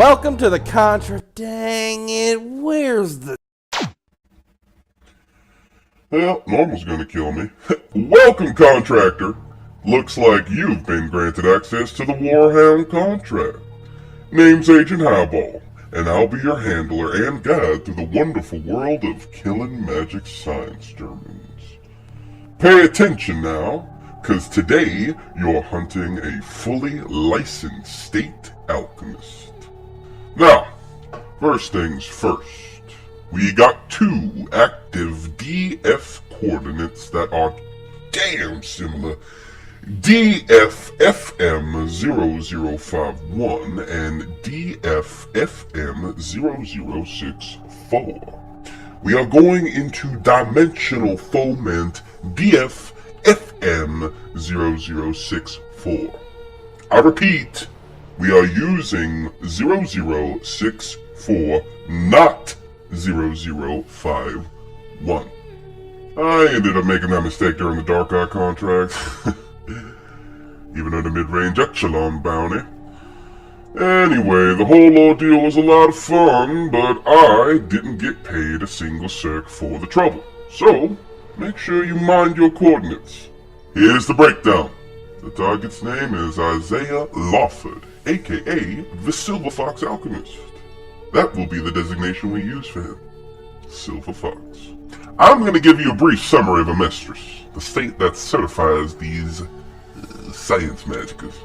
Welcome to the Dang it, where's the... Well, normal's gonna kill me. Welcome, contractor! Looks like you've been granted access to the Hound contract. Name's Agent Highball, and I'll be your handler and guide through the wonderful world of killing magic science Germans. Pay attention now, cause today you're hunting a fully licensed state alchemist. Now, first things first, we got two active DF coordinates that are damn similar. DFFM0051 and DFFM0064. We are going into Dimensional Foment DFFM0064. I repeat, we are using 0064, not 0051. I ended up making that mistake during the Dark Eye contract. Even at a mid-range echelon bounty. Anyway, the whole ordeal was a lot of fun, but I didn't get paid a single cent for the trouble. So, make sure you mind your coordinates. Here's the breakdown. The target's name is Isaiah Lawford, aka the Silver Fox Alchemist. That will be the designation we use for him. Silver Fox. I'm going to give you a brief summary of Amestris, the state that certifies these science magicas.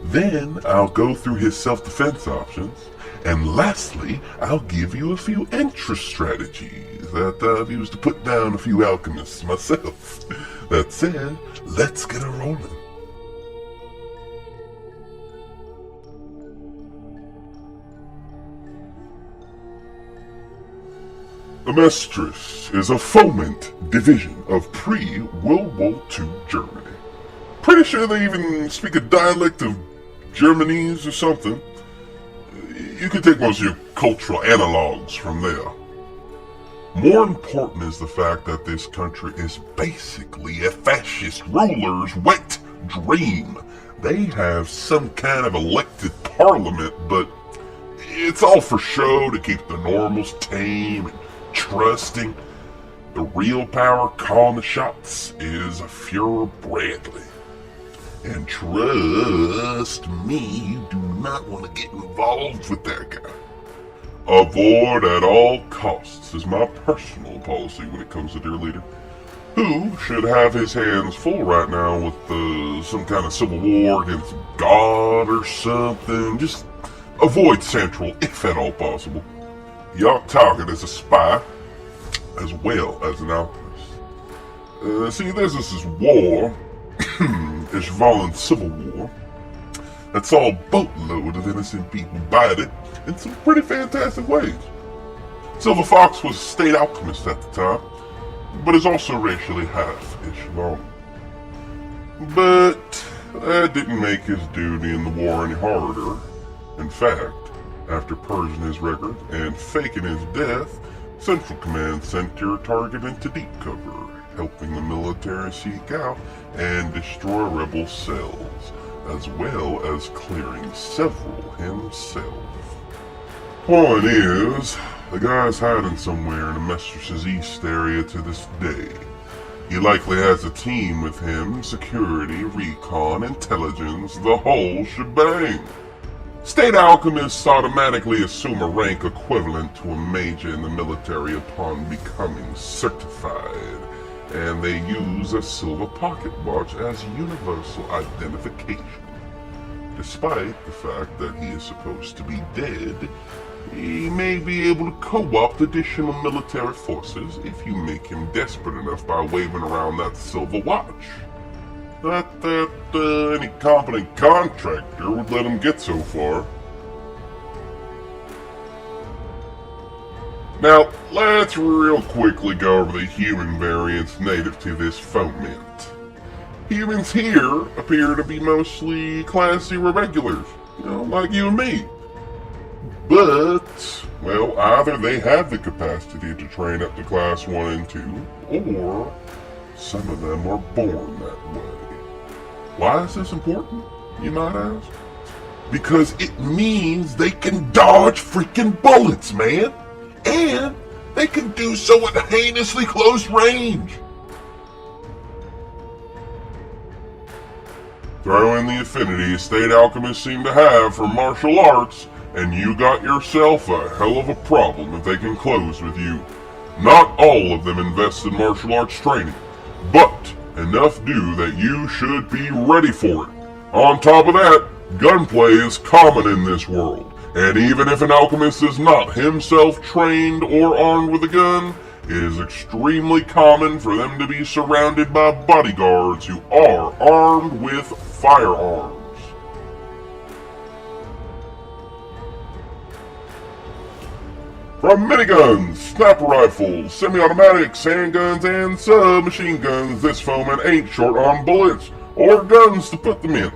Then I'll go through his self-defense options, and lastly, I'll give you a few interest strategies that I've used to put down a few alchemists myself. That said, let's get it rolling. Amestris is a Foment division of pre-World War II Germany. Pretty sure they even speak a dialect of Germanese or something. You can take most of your cultural analogs from there. More important is the fact that this country is basically a fascist ruler's wet dream. They have some kind of elected parliament, but it's all for show to keep the normals tame and trusting. The real power calling the shots is Fuhrer Bradley. And trust me, you do not want to get involved with that guy. Avoid at all costs is my personal policy when it comes to their leader, who should have his hands full right now with some kind of civil war against God or something. Just avoid Central if at all possible. Your target is a spy, as well as an alchemist. See, there's this war, Ishvalan Civil War, that saw a boatload of innocent people bite in some pretty fantastic ways. Silver Fox was a state alchemist at the time, but is also racially half Ishvalan. But that didn't make his duty in the war any harder. In fact, after purging his record and faking his death, Central Command sent your target into deep cover, helping the military seek out and destroy rebel cells, as well as clearing several himself. Point is, the guy's hiding somewhere in Amestris' east area to this day. He likely has a team with him, security, recon, intelligence, the whole shebang. State alchemists automatically assume a rank equivalent to a major in the military upon becoming certified, and they use a silver pocket watch as universal identification. Despite the fact that he is supposed to be dead, he may be able to co-opt additional military forces if you make him desperate enough by waving around that silver watch. Not that any competent contractor would let him get so far. Now, let's real quickly go over the human variants native to this foment. Humans here appear to be mostly Class 0 regulars, like you and me. But, well, either they have the capacity to train up to Class 1 and 2, or some of them are born that way. Why is this important, you might ask? Because it means they can dodge freaking bullets, man. And they can do so at heinously close range. Throw in the affinity state alchemists seem to have for martial arts, and you got yourself a hell of a problem if they can close with you. Not all of them invest in martial arts training, but enough do that you should be ready for it. On top of that, gunplay is common in this world, and even if an alchemist is not himself trained or armed with a gun, it is extremely common for them to be surrounded by bodyguards who are armed with firearms. From miniguns, sniper rifles, semi-automatics, handguns, and submachine guns, this foeman ain't short on bullets or guns to put them in.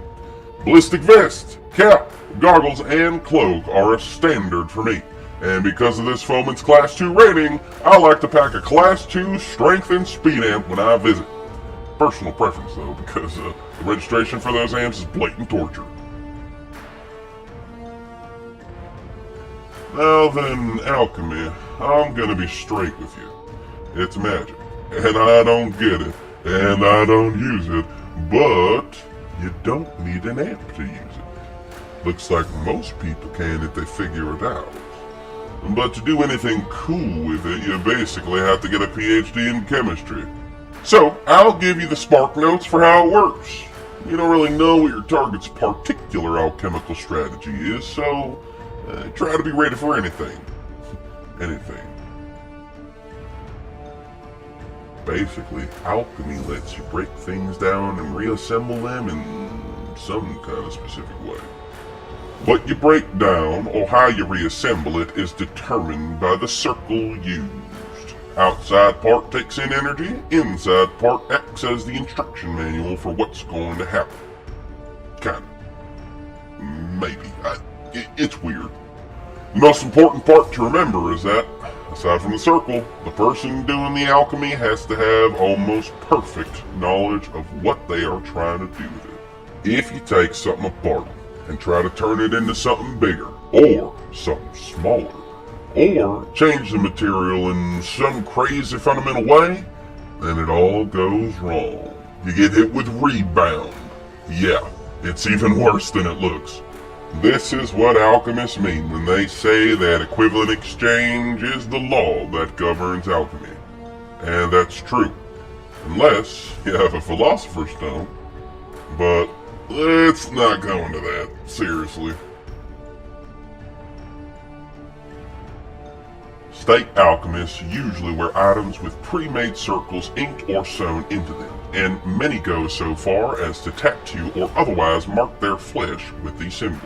Ballistic vest, cap, goggles, and cloak are a standard for me. And because of this foeman's Class 2 rating, I like to pack a Class 2 strength and speed amp when I visit. Personal preference though, because the registration for those amps is blatant torture. Now then, alchemy, I'm gonna be straight with you. It's magic, and I don't get it, and I don't use it, but you don't need an amp to use it. Looks like most people can if they figure it out. But to do anything cool with it, you basically have to get a PhD in chemistry. So, I'll give you the spark notes for how it works. You don't really know what your target's particular alchemical strategy is, so try to be ready for anything. Anything. Basically, alchemy lets you break things down and reassemble them in some kind of specific way. What you break down, or how you reassemble it, is determined by the circle used. Outside part takes in energy, inside part acts as the instruction manual for what's going to happen. Kinda. Maybe. It's weird. The most important part to remember is that, aside from the circle, the person doing the alchemy has to have almost perfect knowledge of what they are trying to do with it. If you take something apart and try to turn it into something bigger, or something smaller, or change the material in some crazy fundamental way, then it all goes wrong. You get hit with rebound. Yeah, it's even worse than it looks. This is what alchemists mean when they say that equivalent exchange is the law that governs alchemy. And that's true. Unless you have a philosopher's stone. But let's not go into that, seriously. State alchemists usually wear items with pre-made circles inked or sewn into them, and many go so far as to tattoo or otherwise mark their flesh with these symbols.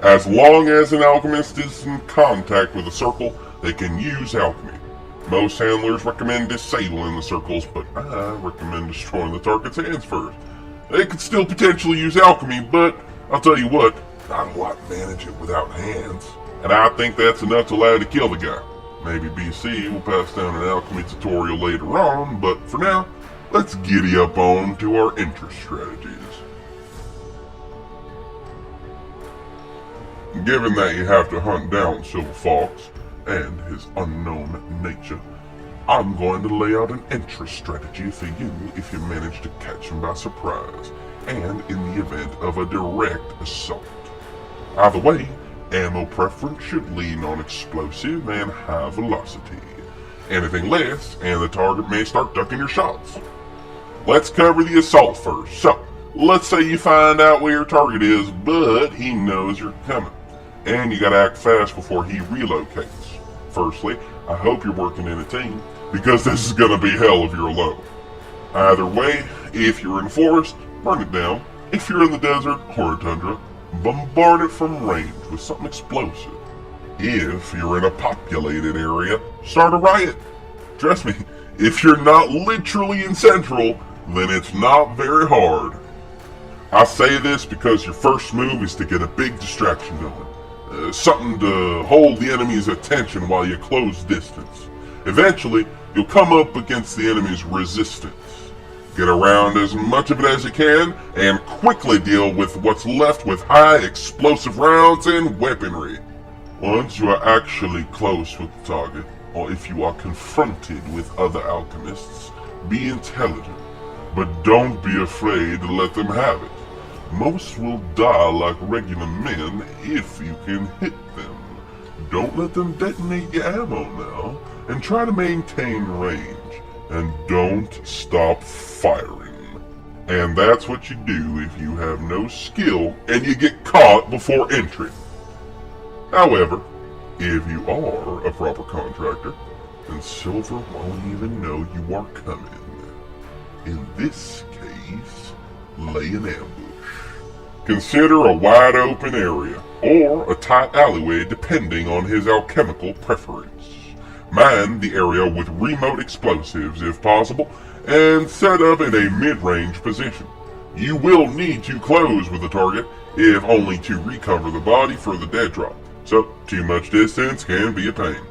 As long as an alchemist is in contact with a circle, they can use alchemy. Most handlers recommend disabling the circles, but I recommend destroying the target's hands first. They could still potentially use alchemy, but I'll tell you what, not a lot manage it without hands. And I think that's enough to allow you to kill the guy. Maybe BC will pass down an alchemy tutorial later on, but for now, let's giddy up on to our interest strategies. Given that you have to hunt down Silver Fox and his unknown nature, I'm going to lay out an interest strategy for you if you manage to catch him by surprise, and in the event of a direct assault. Either way, ammo preference should lean on explosive and high velocity. Anything less, and the target may start ducking your shots. Let's cover the assault first. So, let's say you find out where your target is, but he knows you're coming, and you gotta act fast before he relocates. Firstly, I hope you're working in a team, because this is gonna be hell if you're alone. Either way, if you're in a forest, burn it down. If you're in the desert or a tundra, bombard it from range with something explosive. If you're in a populated area, start a riot. Trust me, if you're not literally in Central, then it's not very hard. I say this because your first move is to get a big distraction going. Something to hold the enemy's attention while you close distance. Eventually, you'll come up against the enemy's resistance. Get around as much of it as you can, and quickly deal with what's left with high explosive rounds and weaponry. Once you are actually close with the target, or if you are confronted with other alchemists, be intelligent, but don't be afraid to let them have it. Most will die like regular men if you can hit them. Don't let them detonate your ammo now, and try to maintain range. And don't stop firing. And that's what you do if you have no skill and you get caught before entry. However, if you are a proper contractor, then Silver won't even know you are coming. In this case, lay an ambush. Consider a wide open area, or a tight alleyway depending on his alchemical preference. Mine the area with remote explosives if possible, and set up in a mid-range position. You will need to close with the target, if only to recover the body for the dead drop, so too much distance can be a pain.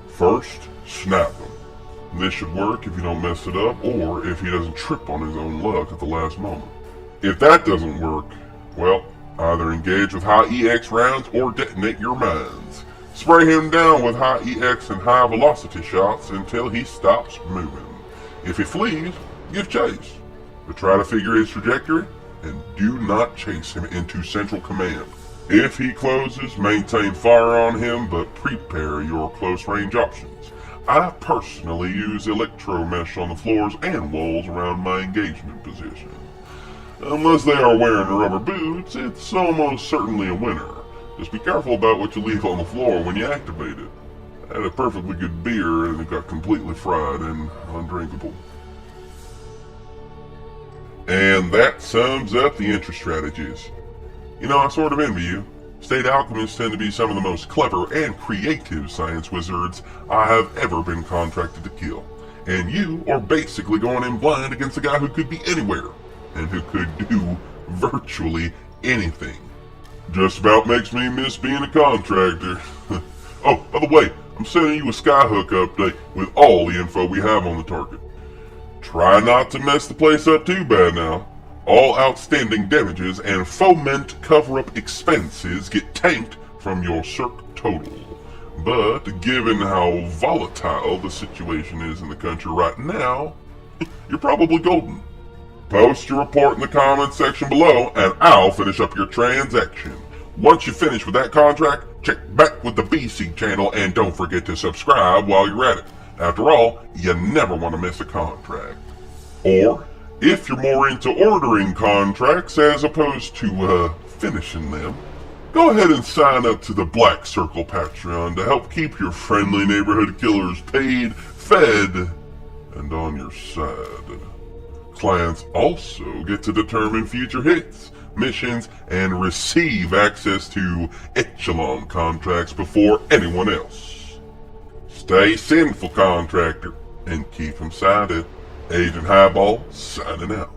First, snap him. This should work if you don't mess it up, or if he doesn't trip on his own luck at the last moment. If that doesn't work, well, either engage with high EX rounds or detonate your mines. Spray him down with high EX and high velocity shots until he stops moving. If he flees, give chase. But try to figure his trajectory and do not chase him into Central Command. If he closes, maintain fire on him, but prepare your close range options. I personally use electromesh on the floors and walls around my engagement position. Unless they are wearing rubber boots, it's almost certainly a winner. Just be careful about what you leave on the floor when you activate it. I had a perfectly good beer and it got completely fried and undrinkable. And that sums up the entry strategies. You know, I sort of envy you. State alchemists tend to be some of the most clever and creative science wizards I have ever been contracted to kill. And you are basically going in blind against a guy who could be anywhere, and who could do virtually anything. Just about makes me miss being a contractor. Oh, by the way, I'm sending you a skyhook update with all the info we have on the target. Try not to mess the place up too bad now. All outstanding damages and foment cover-up expenses get tanked from your circ total. But given how volatile the situation is in the country right now, you're probably golden. Post your report in the comments section below, and I'll finish up your transaction. Once you finish with that contract, check back with the BC channel, and don't forget to subscribe while you're at it. After all, you never want to miss a contract. Or, if you're more into ordering contracts as opposed to finishing them, go ahead and sign up to the Black Circle Patreon to help keep your friendly neighborhood killers paid, fed, and on your side. Clients also get to determine future hits, missions, and receive access to echelon contracts before anyone else. Stay sinful, contractor, and keep them sighted. Agent Highball, signing out.